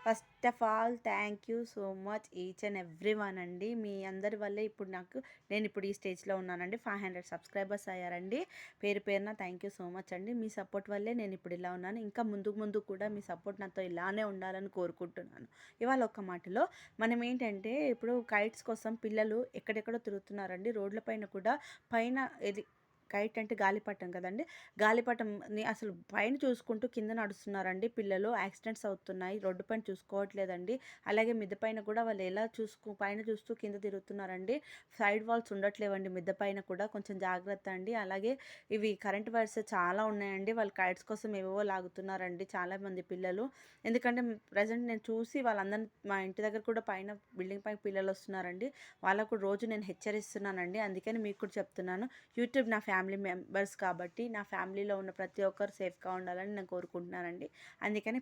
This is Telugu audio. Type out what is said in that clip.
First of all thank you so much each and every one అండి. మీ అందరి వల్లే ఇప్పుడు నేను ఇప్పుడు ఈ స్టేజ్లో ఉన్నానండి. 500 సబ్స్క్రైబర్స్ అయ్యారండి. పేరు పేరున థ్యాంక్ యూ సో మచ్ అండి. మీ సపోర్ట్ వల్లే నేను ఇప్పుడు ఇలా ఉన్నాను. ఇంకా ముందు ముందు కూడా మీ సపోర్ట్ నాతో ఇలానే ఉండాలని కోరుకుంటున్నాను. ఇవాళ ఒక్క మాటలో మనం ఏంటంటే ఇప్పుడు కైట్స్ కోసం పిల్లలు ఎక్కడెక్కడో తిరుగుతున్నారండి. రోడ్ల పైన కూడా పైన ఇది కైట్ అంటే గాలిపటం కదండి. గాలిపటంని అసలు పైన చూసుకుంటూ కింద నడుస్తున్నారండి పిల్లలు. యాక్సిడెంట్స్ అవుతున్నాయి. రోడ్డు పైన చూసుకోవట్లేదండి. అలాగే మిద్దె పైన కూడా వాళ్ళు ఎలా పైన చూస్తూ కింద తిరుగుతున్నారండి. సైడ్ వాల్స్ ఉండట్లేవండి మిద్దె పైన కూడా. కొంచెం జాగ్రత్త అండి. అలాగే ఇవి కరెంట్ వైర్స్ చాలా ఉన్నాయండి. వాళ్ళు కైట్స్ కోసం ఏవేవో లాగుతున్నారండి చాలామంది పిల్లలు. ఎందుకంటే ప్రజెంట్ నేను చూసి వాళ్ళందరినీ మా ఇంటి దగ్గర కూడా పైన బిల్డింగ్ పైన పిల్లలు వస్తున్నారండి. వాళ్ళకు రోజు నేను హెచ్చరిస్తున్నానండి. అందుకని మీకు కూడా చెప్తున్నాను. యూట్యూబ్ నా ఫ్యామిలీ మెంబర్స్ కాబట్టి నా ఫ్యామిలీలో ఉన్న ప్రతి ఒక్కరు సేఫ్గా ఉండాలని నేను కోరుకుంటున్నానండి. అందుకని